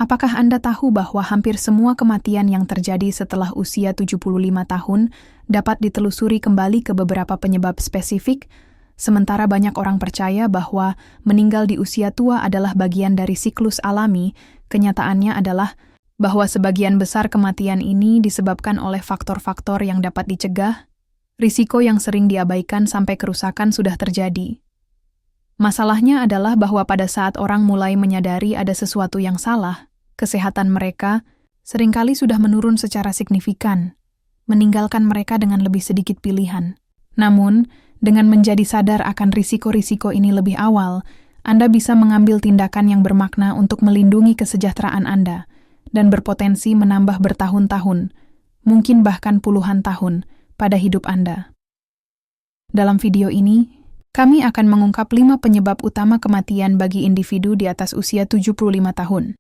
Apakah Anda tahu bahwa hampir semua kematian yang terjadi setelah usia 75 tahun dapat ditelusuri kembali ke beberapa penyebab spesifik, sementara banyak orang percaya bahwa meninggal di usia tua adalah bagian dari siklus alami? Kenyataannya adalah bahwa sebagian besar kematian ini disebabkan oleh faktor-faktor yang dapat dicegah, risiko yang sering diabaikan sampai kerusakan sudah terjadi. Masalahnya adalah bahwa pada saat orang mulai menyadari ada sesuatu yang salah, kesehatan mereka seringkali sudah menurun secara signifikan, meninggalkan mereka dengan lebih sedikit pilihan. Namun, dengan menjadi sadar akan risiko-risiko ini lebih awal, Anda bisa mengambil tindakan yang bermakna untuk melindungi kesejahteraan Anda dan berpotensi menambah bertahun-tahun, mungkin bahkan puluhan tahun, pada hidup Anda. Dalam video ini, kami akan mengungkap 5 penyebab utama kematian bagi individu di atas usia 75 tahun.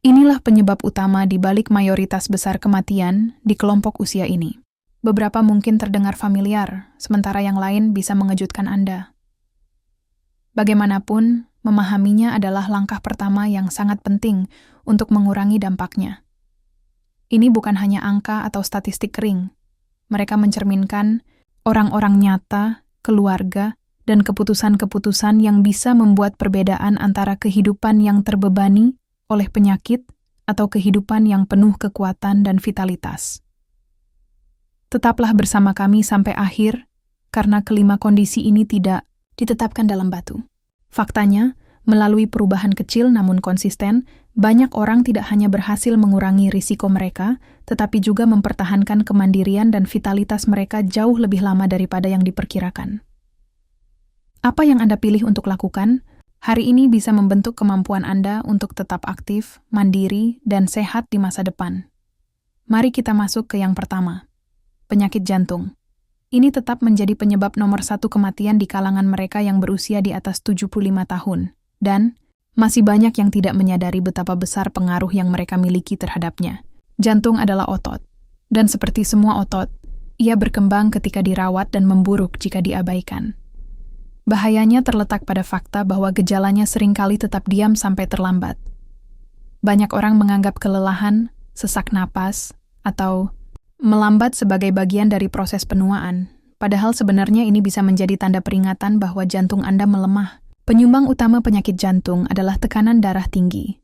Inilah penyebab utama di balik mayoritas besar kematian di kelompok usia ini. Beberapa mungkin terdengar familiar, sementara yang lain bisa mengejutkan Anda. Bagaimanapun, memahaminya adalah langkah pertama yang sangat penting untuk mengurangi dampaknya. Ini bukan hanya angka atau statistik kering. Mereka mencerminkan orang-orang nyata, keluarga, dan keputusan-keputusan yang bisa membuat perbedaan antara kehidupan yang terbebani oleh penyakit atau kehidupan yang penuh kekuatan dan vitalitas. Tetaplah bersama kami sampai akhir, karena kelima kondisi ini tidak ditetapkan dalam batu. Faktanya, melalui perubahan kecil namun konsisten, banyak orang tidak hanya berhasil mengurangi risiko mereka, tetapi juga mempertahankan kemandirian dan vitalitas mereka jauh lebih lama daripada yang diperkirakan. Apa yang Anda pilih untuk lakukan? Hari ini bisa membentuk kemampuan Anda untuk tetap aktif, mandiri, dan sehat di masa depan. Mari kita masuk ke yang pertama. Penyakit jantung. Ini tetap menjadi penyebab nomor 1 kematian di kalangan mereka yang berusia di atas 75 tahun. Dan, masih banyak yang tidak menyadari betapa besar pengaruh yang mereka miliki terhadapnya. Jantung adalah otot. Dan seperti semua otot, ia berkembang ketika dirawat dan memburuk jika diabaikan. Bahayanya terletak pada fakta bahwa gejalanya seringkali tetap diam sampai terlambat. Banyak orang menganggap kelelahan, sesak napas, atau melambat sebagai bagian dari proses penuaan, padahal sebenarnya ini bisa menjadi tanda peringatan bahwa jantung Anda melemah. Penyumbang utama penyakit jantung adalah tekanan darah tinggi.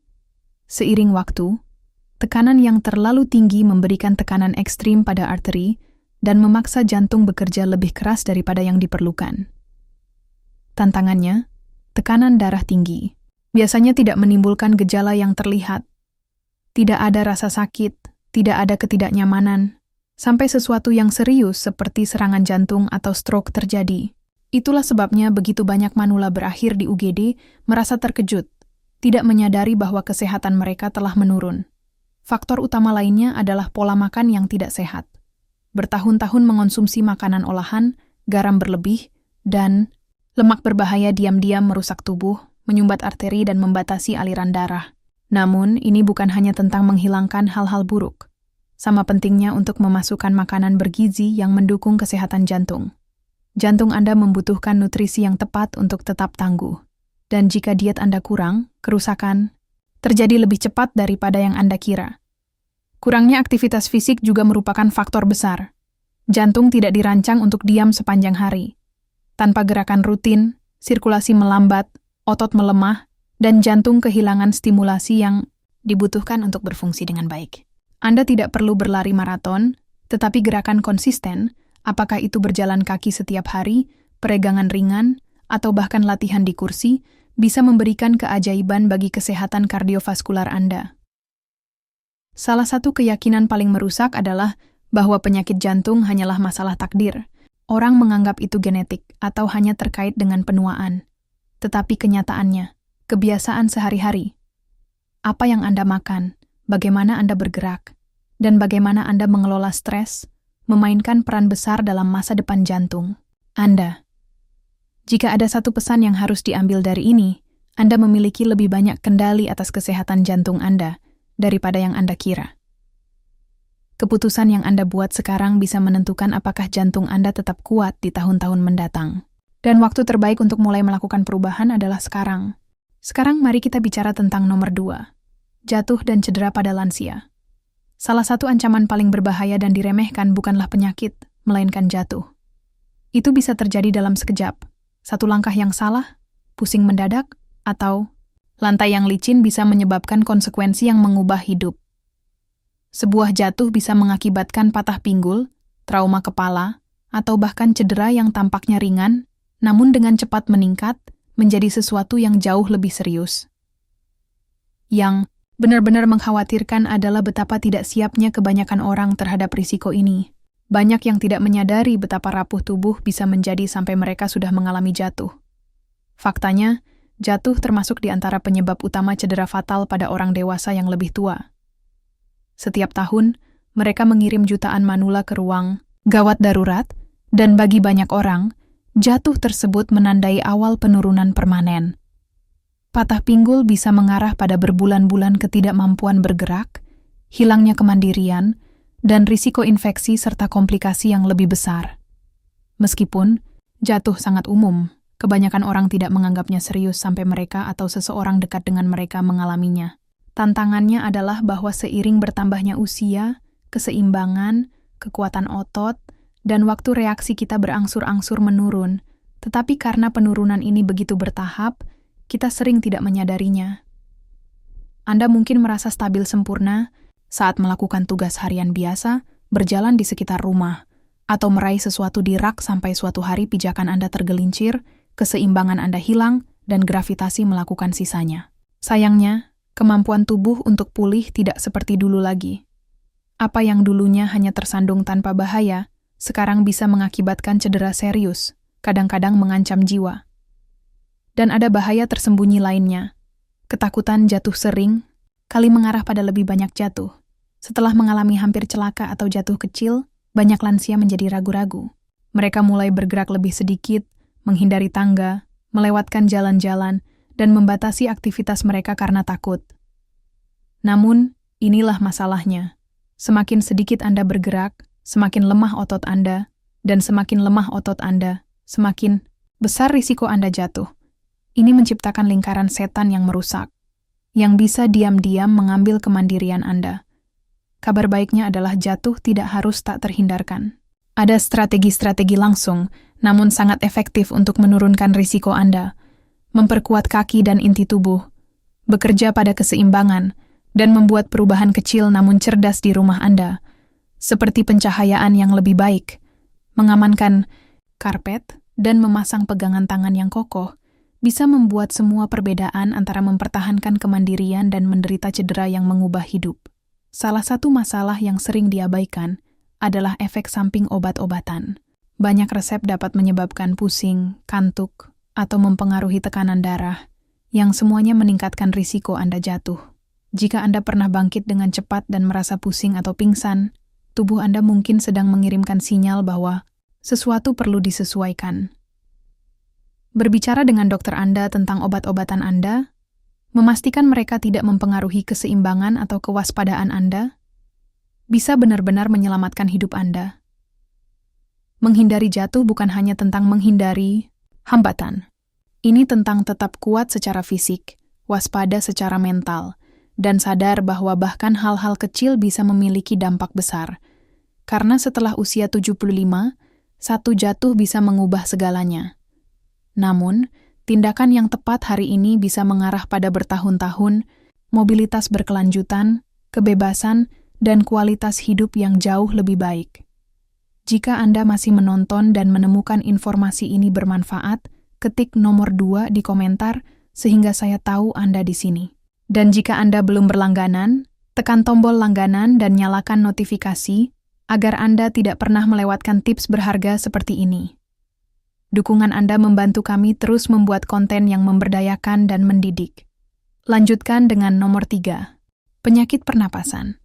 Seiring waktu, tekanan yang terlalu tinggi memberikan tekanan ekstrim pada arteri dan memaksa jantung bekerja lebih keras daripada yang diperlukan. Tantangannya, tekanan darah tinggi biasanya tidak menimbulkan gejala yang terlihat. Tidak ada rasa sakit, tidak ada ketidaknyamanan, sampai sesuatu yang serius seperti serangan jantung atau stroke terjadi. Itulah sebabnya begitu banyak manula berakhir di UGD merasa terkejut, tidak menyadari bahwa kesehatan mereka telah menurun. Faktor utama lainnya adalah pola makan yang tidak sehat. Bertahun-tahun mengonsumsi makanan olahan, garam berlebih, dan lemak berbahaya diam-diam merusak tubuh, menyumbat arteri dan membatasi aliran darah. Namun, ini bukan hanya tentang menghilangkan hal-hal buruk. Sama pentingnya untuk memasukkan makanan bergizi yang mendukung kesehatan jantung. Jantung Anda membutuhkan nutrisi yang tepat untuk tetap tangguh. Dan jika diet Anda kurang, kerusakan terjadi lebih cepat daripada yang Anda kira. Kurangnya aktivitas fisik juga merupakan faktor besar. Jantung tidak dirancang untuk diam sepanjang hari. Tanpa gerakan rutin, sirkulasi melambat, otot melemah, dan jantung kehilangan stimulasi yang dibutuhkan untuk berfungsi dengan baik. Anda tidak perlu berlari maraton, tetapi gerakan konsisten, apakah itu berjalan kaki setiap hari, peregangan ringan, atau bahkan latihan di kursi, bisa memberikan keajaiban bagi kesehatan kardiovaskular Anda. Salah satu keyakinan paling merusak adalah bahwa penyakit jantung hanyalah masalah takdir. Orang menganggap itu genetik atau hanya terkait dengan penuaan. Tetapi kenyataannya, kebiasaan sehari-hari, apa yang Anda makan, bagaimana Anda bergerak, dan bagaimana Anda mengelola stres, memainkan peran besar dalam masa depan jantung Anda. Jika ada satu pesan yang harus diambil dari ini, Anda memiliki lebih banyak kendali atas kesehatan jantung Anda daripada yang Anda kira. Keputusan yang Anda buat sekarang bisa menentukan apakah jantung Anda tetap kuat di tahun-tahun mendatang. Dan waktu terbaik untuk mulai melakukan perubahan adalah sekarang. Sekarang mari kita bicara tentang nomor 2. jatuh dan cedera pada lansia. Salah satu ancaman paling berbahaya dan diremehkan bukanlah penyakit, melainkan jatuh. Itu bisa terjadi dalam sekejap. Satu langkah yang salah, pusing mendadak, atau lantai yang licin bisa menyebabkan konsekuensi yang mengubah hidup. Sebuah jatuh bisa mengakibatkan patah pinggul, trauma kepala, atau bahkan cedera yang tampaknya ringan, namun dengan cepat meningkat menjadi sesuatu yang jauh lebih serius. Yang benar-benar mengkhawatirkan adalah betapa tidak siapnya kebanyakan orang terhadap risiko ini. Banyak yang tidak menyadari betapa rapuh tubuh bisa menjadi sampai mereka sudah mengalami jatuh. Faktanya, jatuh termasuk di antara penyebab utama cedera fatal pada orang dewasa yang lebih tua. Setiap tahun, mereka mengirim jutaan manula ke ruang gawat darurat, dan bagi banyak orang, jatuh tersebut menandai awal penurunan permanen. Patah pinggul bisa mengarah pada berbulan-bulan ketidakmampuan bergerak, hilangnya kemandirian, dan risiko infeksi serta komplikasi yang lebih besar. Meskipun jatuh sangat umum, kebanyakan orang tidak menganggapnya serius sampai mereka atau seseorang dekat dengan mereka mengalaminya. Tantangannya adalah bahwa seiring bertambahnya usia, keseimbangan, kekuatan otot, dan waktu reaksi kita berangsur-angsur menurun, tetapi karena penurunan ini begitu bertahap, kita sering tidak menyadarinya. Anda mungkin merasa stabil sempurna saat melakukan tugas harian biasa, berjalan di sekitar rumah, atau meraih sesuatu di rak sampai suatu hari pijakan Anda tergelincir, keseimbangan Anda hilang, dan gravitasi melakukan sisanya. Sayangnya, kemampuan tubuh untuk pulih tidak seperti dulu lagi. Apa yang dulunya hanya tersandung tanpa bahaya, sekarang bisa mengakibatkan cedera serius, kadang-kadang mengancam jiwa. Dan ada bahaya tersembunyi lainnya. Ketakutan jatuh sering, kali mengarah pada lebih banyak jatuh. Setelah mengalami hampir celaka atau jatuh kecil, banyak lansia menjadi ragu-ragu. Mereka mulai bergerak lebih sedikit, menghindari tangga, melewatkan jalan-jalan, dan membatasi aktivitas mereka karena takut. Namun, inilah masalahnya. Semakin sedikit Anda bergerak, semakin lemah otot Anda, dan semakin lemah otot Anda, semakin besar risiko Anda jatuh. Ini menciptakan lingkaran setan yang merusak, yang bisa diam-diam mengambil kemandirian Anda. Kabar baiknya adalah jatuh tidak harus tak terhindarkan. Ada strategi-strategi langsung, namun sangat efektif untuk menurunkan risiko Anda, memperkuat kaki dan inti tubuh, bekerja pada keseimbangan, dan membuat perubahan kecil namun cerdas di rumah Anda, seperti pencahayaan yang lebih baik, mengamankan karpet, dan memasang pegangan tangan yang kokoh, bisa membuat semua perbedaan antara mempertahankan kemandirian dan menderita cedera yang mengubah hidup. Salah satu masalah yang sering diabaikan adalah efek samping obat-obatan. Banyak resep dapat menyebabkan pusing, kantuk, atau mempengaruhi tekanan darah, yang semuanya meningkatkan risiko Anda jatuh. Jika Anda pernah bangkit dengan cepat dan merasa pusing atau pingsan, tubuh Anda mungkin sedang mengirimkan sinyal bahwa sesuatu perlu disesuaikan. Berbicara dengan dokter Anda tentang obat-obatan Anda, memastikan mereka tidak mempengaruhi keseimbangan atau kewaspadaan Anda, bisa benar-benar menyelamatkan hidup Anda. Menghindari jatuh bukan hanya tentang menghindari hambatan. Ini tentang tetap kuat secara fisik, waspada secara mental, dan sadar bahwa bahkan hal-hal kecil bisa memiliki dampak besar. Karena setelah usia 75, satu jatuh bisa mengubah segalanya. Namun, tindakan yang tepat hari ini bisa mengarah pada bertahun-tahun, mobilitas berkelanjutan, kebebasan, dan kualitas hidup yang jauh lebih baik. Jika Anda masih menonton dan menemukan informasi ini bermanfaat, ketik nomor 2 di komentar sehingga saya tahu Anda di sini. Dan jika Anda belum berlangganan, tekan tombol langganan dan nyalakan notifikasi agar Anda tidak pernah melewatkan tips berharga seperti ini. Dukungan Anda membantu kami terus membuat konten yang memberdayakan dan mendidik. Lanjutkan dengan nomor 3. Penyakit pernapasan.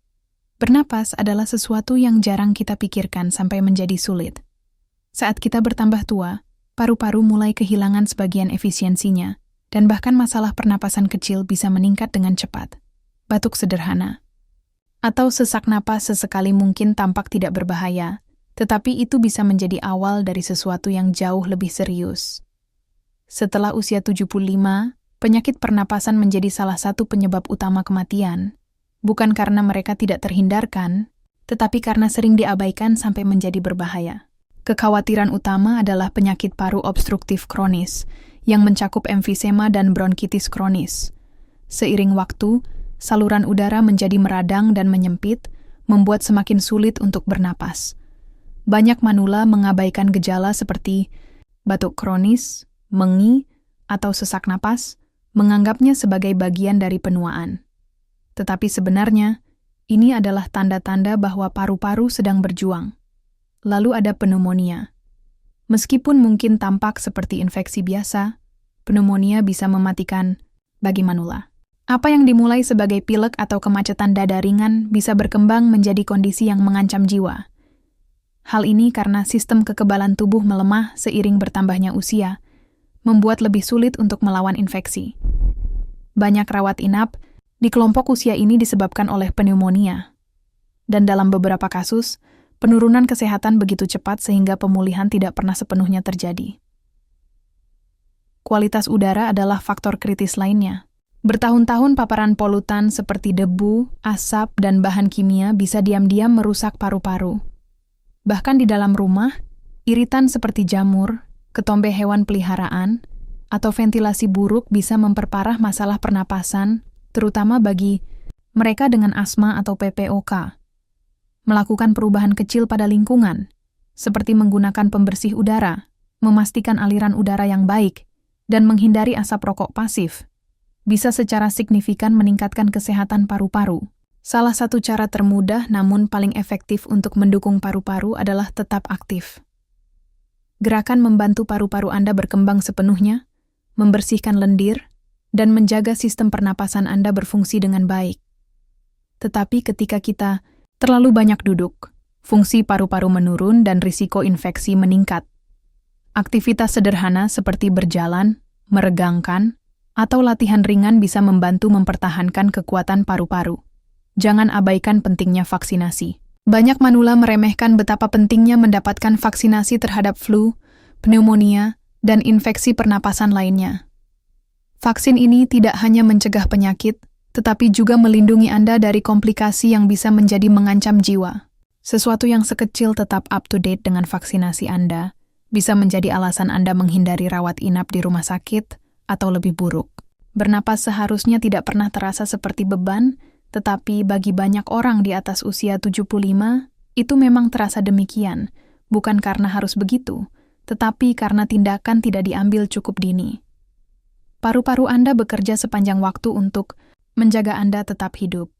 Bernapas adalah sesuatu yang jarang kita pikirkan sampai menjadi sulit. Saat kita bertambah tua, paru-paru mulai kehilangan sebagian efisiensinya, dan bahkan masalah pernapasan kecil bisa meningkat dengan cepat. Batuk sederhana, atau sesak napas sesekali mungkin tampak tidak berbahaya, tetapi itu bisa menjadi awal dari sesuatu yang jauh lebih serius. Setelah usia 75, penyakit pernapasan menjadi salah satu penyebab utama kematian, bukan karena mereka tidak terhindarkan, tetapi karena sering diabaikan sampai menjadi berbahaya. Kekhawatiran utama adalah penyakit paru obstruktif kronis, yang mencakup emfisema dan bronkitis kronis. Seiring waktu, saluran udara menjadi meradang dan menyempit, membuat semakin sulit untuk bernapas. Banyak manula mengabaikan gejala seperti batuk kronis, mengi, atau sesak napas, menganggapnya sebagai bagian dari penuaan. Tetapi sebenarnya, ini adalah tanda-tanda bahwa paru-paru sedang berjuang. Lalu ada pneumonia. Meskipun mungkin tampak seperti infeksi biasa, pneumonia bisa mematikan bagi manula. Apa yang dimulai sebagai pilek atau kemacetan dada ringan bisa berkembang menjadi kondisi yang mengancam jiwa. Hal ini karena sistem kekebalan tubuh melemah seiring bertambahnya usia, membuat lebih sulit untuk melawan infeksi. Banyak rawat inap di kelompok usia ini disebabkan oleh pneumonia. Dan dalam beberapa kasus, penurunan kesehatan begitu cepat sehingga pemulihan tidak pernah sepenuhnya terjadi. Kualitas udara adalah faktor kritis lainnya. Bertahun-tahun paparan polutan seperti debu, asap, dan bahan kimia bisa diam-diam merusak paru-paru. Bahkan di dalam rumah, iritan seperti jamur, ketombe hewan peliharaan, atau ventilasi buruk bisa memperparah masalah pernapasan, terutama bagi mereka dengan asma atau PPOK. Melakukan perubahan kecil pada lingkungan, seperti menggunakan pembersih udara, memastikan aliran udara yang baik, dan menghindari asap rokok pasif, bisa secara signifikan meningkatkan kesehatan paru-paru. Salah satu cara termudah namun paling efektif untuk mendukung paru-paru adalah tetap aktif. Gerakan membantu paru-paru Anda berkembang sepenuhnya, membersihkan lendir, dan menjaga sistem pernapasan Anda berfungsi dengan baik. Tetapi ketika kita terlalu banyak duduk, fungsi paru-paru menurun dan risiko infeksi meningkat. Aktivitas sederhana seperti berjalan, meregangkan, atau latihan ringan bisa membantu mempertahankan kekuatan paru-paru. Jangan abaikan pentingnya vaksinasi. Banyak manula meremehkan betapa pentingnya mendapatkan vaksinasi terhadap flu, pneumonia, dan infeksi pernapasan lainnya. Vaksin ini tidak hanya mencegah penyakit, tetapi juga melindungi Anda dari komplikasi yang bisa menjadi mengancam jiwa. Sesuatu yang sekecil tetap up-to-date dengan vaksinasi Anda bisa menjadi alasan Anda menghindari rawat inap di rumah sakit atau lebih buruk. Bernapas seharusnya tidak pernah terasa seperti beban, tetapi bagi banyak orang di atas usia 75, itu memang terasa demikian, bukan karena harus begitu, tetapi karena tindakan tidak diambil cukup dini. Paru-paru Anda bekerja sepanjang waktu untuk menjaga Anda tetap hidup.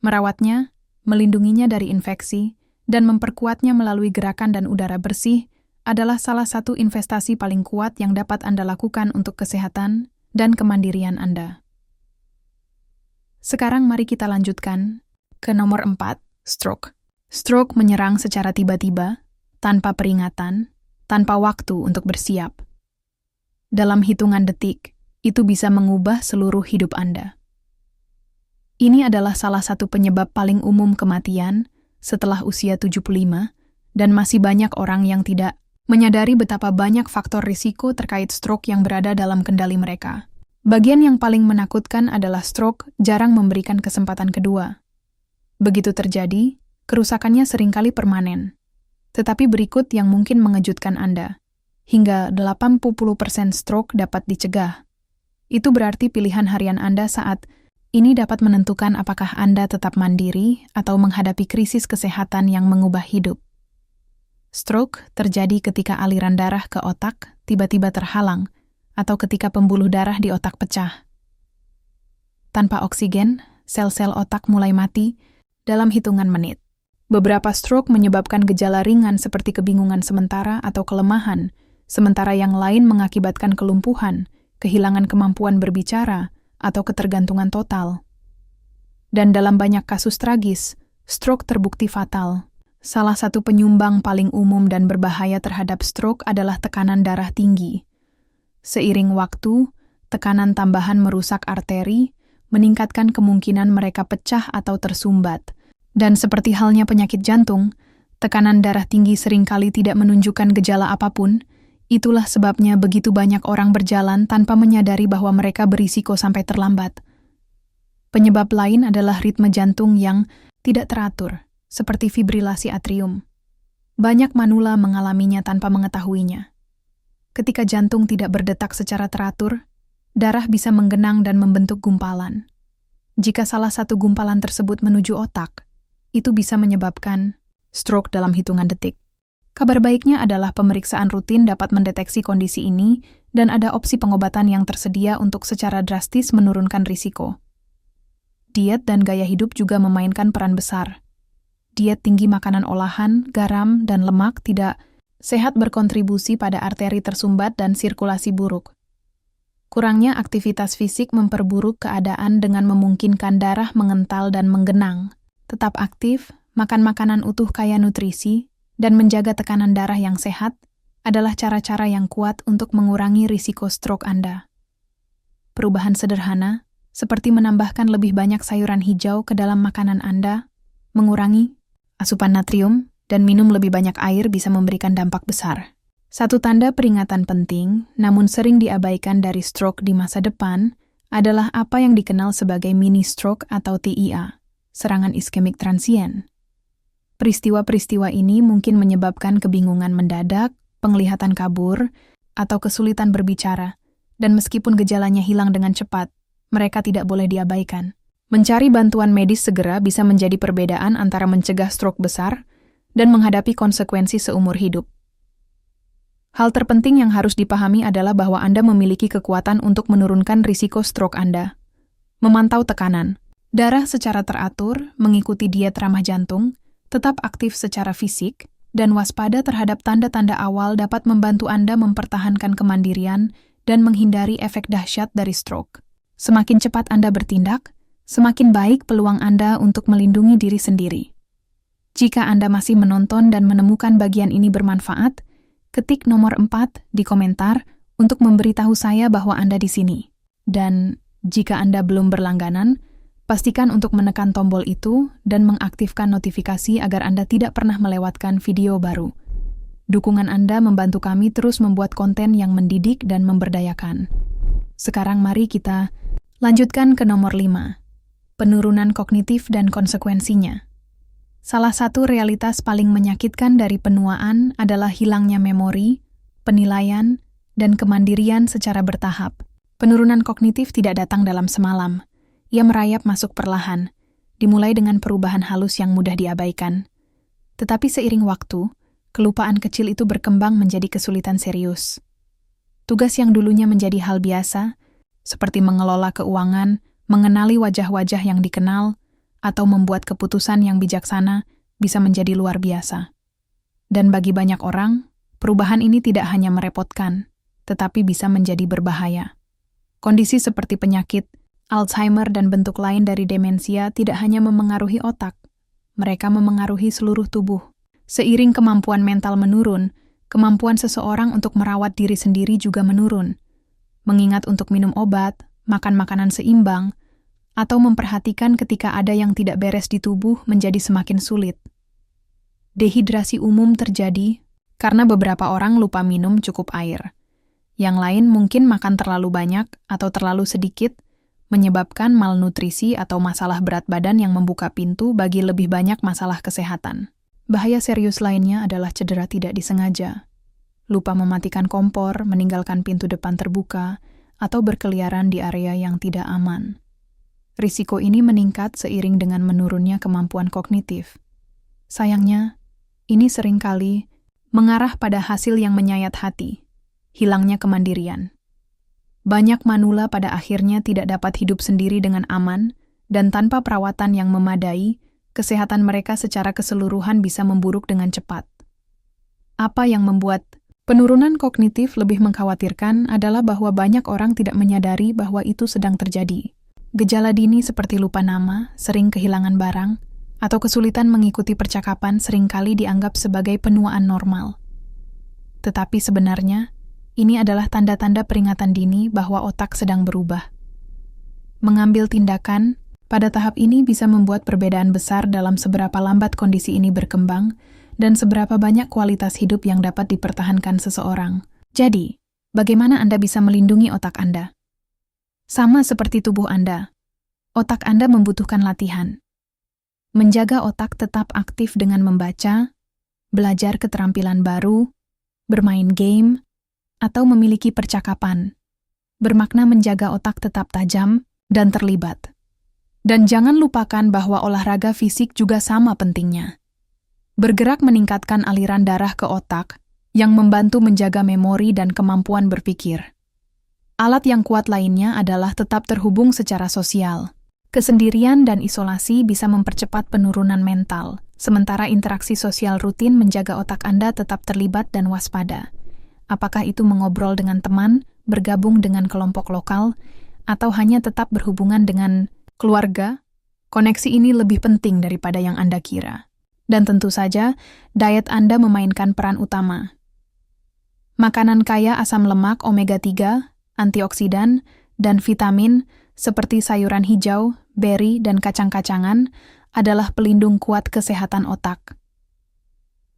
Merawatnya, melindunginya dari infeksi, dan memperkuatnya melalui gerakan dan udara bersih adalah salah satu investasi paling kuat yang dapat Anda lakukan untuk kesehatan dan kemandirian Anda. Sekarang mari kita lanjutkan ke nomor 4, stroke. Stroke menyerang secara tiba-tiba, tanpa peringatan, tanpa waktu untuk bersiap. Dalam hitungan detik, itu bisa mengubah seluruh hidup Anda. Ini adalah salah satu penyebab paling umum kematian setelah usia 75, dan masih banyak orang yang tidak menyadari betapa banyak faktor risiko terkait stroke yang berada dalam kendali mereka. Bagian yang paling menakutkan adalah stroke jarang memberikan kesempatan kedua. Begitu terjadi, kerusakannya seringkali permanen. Tetapi berikut yang mungkin mengejutkan Anda. Hingga 80% stroke dapat dicegah. Itu berarti pilihan harian Anda saat ini dapat menentukan apakah Anda tetap mandiri atau menghadapi krisis kesehatan yang mengubah hidup. Stroke terjadi ketika aliran darah ke otak tiba-tiba terhalang atau ketika pembuluh darah di otak pecah. Tanpa oksigen, sel-sel otak mulai mati dalam hitungan menit. Beberapa stroke menyebabkan gejala ringan seperti kebingungan sementara atau kelemahan, sementara yang lain mengakibatkan kelumpuhan, kehilangan kemampuan berbicara, atau ketergantungan total. Dan dalam banyak kasus tragis, stroke terbukti fatal. Salah satu penyumbang paling umum dan berbahaya terhadap stroke adalah tekanan darah tinggi. Seiring waktu, tekanan tambahan merusak arteri, meningkatkan kemungkinan mereka pecah atau tersumbat. Dan seperti halnya penyakit jantung, tekanan darah tinggi seringkali tidak menunjukkan gejala apapun. Itulah sebabnya begitu banyak orang berjalan tanpa menyadari bahwa mereka berisiko sampai terlambat. Penyebab lain adalah ritme jantung yang tidak teratur, seperti fibrilasi atrium. Banyak manula mengalaminya tanpa mengetahuinya. Ketika jantung tidak berdetak secara teratur, darah bisa menggenang dan membentuk gumpalan. Jika salah satu gumpalan tersebut menuju otak, itu bisa menyebabkan stroke dalam hitungan detik. Kabar baiknya adalah pemeriksaan rutin dapat mendeteksi kondisi ini dan ada opsi pengobatan yang tersedia untuk secara drastis menurunkan risiko. Diet dan gaya hidup juga memainkan peran besar. Diet tinggi makanan olahan, garam, dan lemak tidak sehat berkontribusi pada arteri tersumbat dan sirkulasi buruk. Kurangnya aktivitas fisik memperburuk keadaan dengan memungkinkan darah mengental dan menggenang. Tetap aktif, makan makanan utuh kaya nutrisi, dan menjaga tekanan darah yang sehat adalah cara-cara yang kuat untuk mengurangi risiko stroke Anda. Perubahan sederhana, seperti menambahkan lebih banyak sayuran hijau ke dalam makanan Anda, mengurangi asupan natrium, dan minum lebih banyak air bisa memberikan dampak besar. Satu tanda peringatan penting, namun sering diabaikan dari stroke di masa depan, adalah apa yang dikenal sebagai mini stroke atau TIA, serangan iskemik transien. Peristiwa-peristiwa ini mungkin menyebabkan kebingungan mendadak, penglihatan kabur, atau kesulitan berbicara, dan meskipun gejalanya hilang dengan cepat, mereka tidak boleh diabaikan. Mencari bantuan medis segera bisa menjadi perbedaan antara mencegah stroke besar dan menghadapi konsekuensi seumur hidup. Hal terpenting yang harus dipahami adalah bahwa Anda memiliki kekuatan untuk menurunkan risiko stroke Anda. Memantau tekanan, darah secara teratur, mengikuti diet ramah jantung, tetap aktif secara fisik, dan waspada terhadap tanda-tanda awal dapat membantu Anda mempertahankan kemandirian dan menghindari efek dahsyat dari stroke. Semakin cepat Anda bertindak, semakin baik peluang Anda untuk melindungi diri sendiri. Jika Anda masih menonton dan menemukan bagian ini bermanfaat, ketik nomor 4 di komentar untuk memberitahu saya bahwa Anda di sini. Dan jika Anda belum berlangganan, pastikan untuk menekan tombol itu dan mengaktifkan notifikasi agar Anda tidak pernah melewatkan video baru. Dukungan Anda membantu kami terus membuat konten yang mendidik dan memberdayakan. Sekarang mari kita lanjutkan ke nomor 5. Penurunan kognitif dan konsekuensinya. Salah satu realitas paling menyakitkan dari penuaan adalah hilangnya memori, penilaian, dan kemandirian secara bertahap. Penurunan kognitif tidak datang dalam semalam. Ia merayap masuk perlahan, dimulai dengan perubahan halus yang mudah diabaikan. Tetapi seiring waktu, kelupaan kecil itu berkembang menjadi kesulitan serius. Tugas yang dulunya menjadi hal biasa, seperti mengelola keuangan, mengenali wajah-wajah yang dikenal, atau membuat keputusan yang bijaksana bisa menjadi luar biasa. Dan bagi banyak orang, perubahan ini tidak hanya merepotkan, tetapi bisa menjadi berbahaya. Kondisi seperti penyakit, Alzheimer dan bentuk lain dari demensia tidak hanya memengaruhi otak, mereka memengaruhi seluruh tubuh. Seiring kemampuan mental menurun, kemampuan seseorang untuk merawat diri sendiri juga menurun. Mengingat untuk minum obat, makan makanan seimbang, atau memperhatikan ketika ada yang tidak beres di tubuh menjadi semakin sulit. Dehidrasi umum terjadi karena beberapa orang lupa minum cukup air. Yang lain mungkin makan terlalu banyak atau terlalu sedikit, menyebabkan malnutrisi atau masalah berat badan yang membuka pintu bagi lebih banyak masalah kesehatan. Bahaya serius lainnya adalah cedera tidak disengaja. Lupa mematikan kompor, meninggalkan pintu depan terbuka, atau berkeliaran di area yang tidak aman. Risiko ini meningkat seiring dengan menurunnya kemampuan kognitif. Sayangnya, ini seringkali mengarah pada hasil yang menyayat hati, hilangnya kemandirian. Banyak manula pada akhirnya tidak dapat hidup sendiri dengan aman, dan tanpa perawatan yang memadai, kesehatan mereka secara keseluruhan bisa memburuk dengan cepat. Apa yang membuat penurunan kognitif lebih mengkhawatirkan adalah bahwa banyak orang tidak menyadari bahwa itu sedang terjadi. Gejala dini seperti lupa nama, sering kehilangan barang, atau kesulitan mengikuti percakapan seringkali dianggap sebagai penuaan normal. Tetapi sebenarnya, ini adalah tanda-tanda peringatan dini bahwa otak sedang berubah. Mengambil tindakan pada tahap ini bisa membuat perbedaan besar dalam seberapa lambat kondisi ini berkembang dan seberapa banyak kualitas hidup yang dapat dipertahankan seseorang. Jadi, bagaimana Anda bisa melindungi otak Anda? Sama seperti tubuh Anda, Otak Anda membutuhkan latihan. Menjaga otak tetap aktif dengan membaca, belajar keterampilan baru, bermain game, atau memiliki percakapan. Bermakna menjaga otak tetap tajam dan terlibat. Dan jangan lupakan bahwa olahraga fisik juga sama pentingnya. Bergerak meningkatkan aliran darah ke otak, yang membantu menjaga memori dan kemampuan berpikir. Alat yang kuat lainnya adalah tetap terhubung secara sosial. Kesendirian dan isolasi bisa mempercepat penurunan mental, sementara interaksi sosial rutin menjaga otak Anda tetap terlibat dan waspada. Apakah itu mengobrol dengan teman, bergabung dengan kelompok lokal, atau hanya tetap berhubungan dengan keluarga? Koneksi ini lebih penting daripada yang Anda kira. Dan tentu saja, diet Anda memainkan peran utama. Makanan kaya asam lemak omega 3, antioksidan, dan vitamin seperti sayuran hijau, beri, dan kacang-kacangan adalah pelindung kuat kesehatan otak.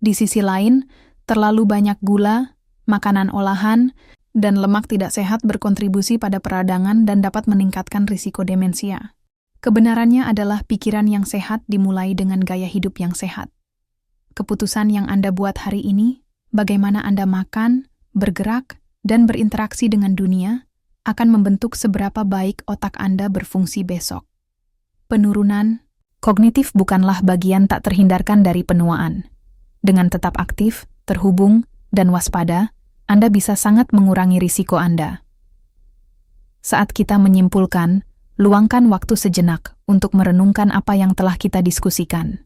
Di sisi lain, terlalu banyak gula, makanan olahan, dan lemak tidak sehat berkontribusi pada peradangan dan dapat meningkatkan risiko demensia. Kebenarannya adalah pikiran yang sehat dimulai dengan gaya hidup yang sehat. Keputusan yang Anda buat hari ini, bagaimana Anda makan, bergerak, dan berinteraksi dengan dunia, akan membentuk seberapa baik otak Anda berfungsi besok. Penurunan kognitif bukanlah bagian tak terhindarkan dari penuaan. Dengan tetap aktif, terhubung, dan waspada, Anda bisa sangat mengurangi risiko Anda. Saat kita menyimpulkan, luangkan waktu sejenak untuk merenungkan apa yang telah kita diskusikan.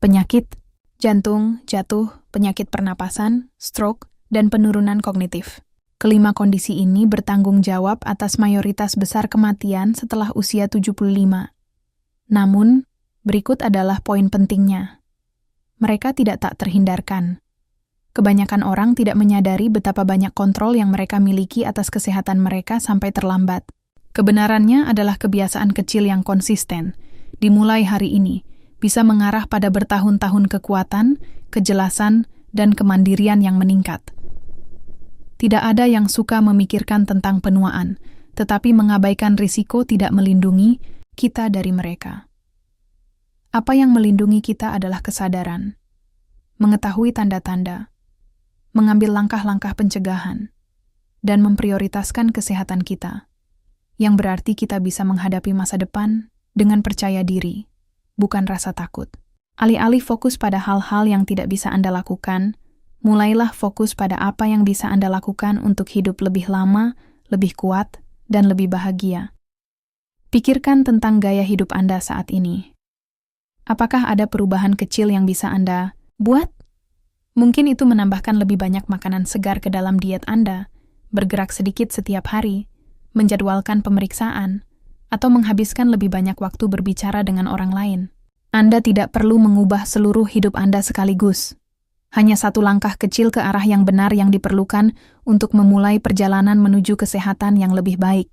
Penyakit, jantung, jatuh, penyakit pernapasan, stroke, dan penurunan kognitif. Kelima kondisi ini bertanggung jawab atas mayoritas besar kematian setelah usia 75. Namun, berikut adalah poin pentingnya. Mereka tidak tak terhindarkan. Kebanyakan orang tidak menyadari betapa banyak kontrol yang mereka miliki atas kesehatan mereka sampai terlambat. Kebenarannya adalah kebiasaan kecil yang konsisten, dimulai hari ini, bisa mengarah pada bertahun-tahun kekuatan, kejelasan, dan kemandirian yang meningkat. Tidak ada yang suka memikirkan tentang penuaan, tetapi mengabaikan risiko tidak melindungi kita dari mereka. Apa yang melindungi kita adalah kesadaran, mengetahui tanda-tanda, mengambil langkah-langkah pencegahan, dan memprioritaskan kesehatan kita, yang berarti kita bisa menghadapi masa depan dengan percaya diri, bukan rasa takut. Alih-alih fokus pada hal-hal yang tidak bisa Anda lakukan, mulailah fokus pada apa yang bisa Anda lakukan untuk hidup lebih lama, lebih kuat, dan lebih bahagia. Pikirkan tentang gaya hidup Anda saat ini. Apakah ada perubahan kecil yang bisa Anda buat? Mungkin itu menambahkan lebih banyak makanan segar ke dalam diet Anda, bergerak sedikit setiap hari, menjadwalkan pemeriksaan, atau menghabiskan lebih banyak waktu berbicara dengan orang lain. Anda tidak perlu mengubah seluruh hidup Anda sekaligus. Hanya satu langkah kecil ke arah yang benar yang diperlukan untuk memulai perjalanan menuju kesehatan yang lebih baik.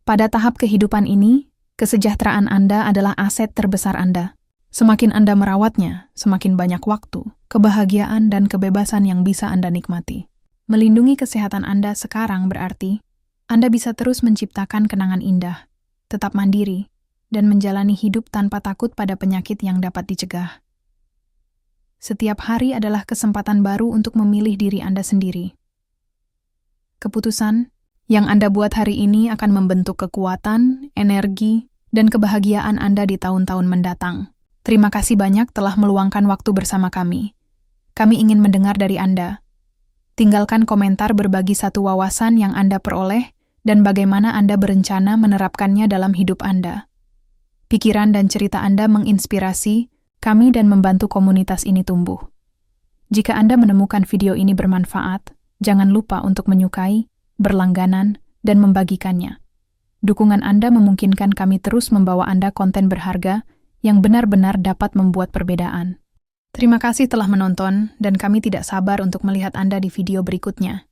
Pada tahap kehidupan ini, kesejahteraan Anda adalah aset terbesar Anda. Semakin Anda merawatnya, semakin banyak waktu, kebahagiaan, dan kebebasan yang bisa Anda nikmati. Melindungi kesehatan Anda sekarang berarti Anda bisa terus menciptakan kenangan indah, tetap mandiri, dan menjalani hidup tanpa takut pada penyakit yang dapat dicegah. Setiap hari adalah kesempatan baru untuk memilih diri Anda sendiri. Keputusan yang Anda buat hari ini akan membentuk kekuatan, energi, dan kebahagiaan Anda di tahun-tahun mendatang. Terima kasih banyak telah meluangkan waktu bersama kami. Kami ingin mendengar dari Anda. Tinggalkan komentar berbagi satu wawasan yang Anda peroleh dan bagaimana Anda berencana menerapkannya dalam hidup Anda. Pikiran dan cerita Anda menginspirasi kami dan membantu komunitas ini tumbuh. Jika Anda menemukan video ini bermanfaat, jangan lupa untuk menyukai, berlangganan, dan membagikannya. Dukungan Anda memungkinkan kami terus membawa Anda konten berharga yang benar-benar dapat membuat perbedaan. Terima kasih telah menonton, dan kami tidak sabar untuk melihat Anda di video berikutnya.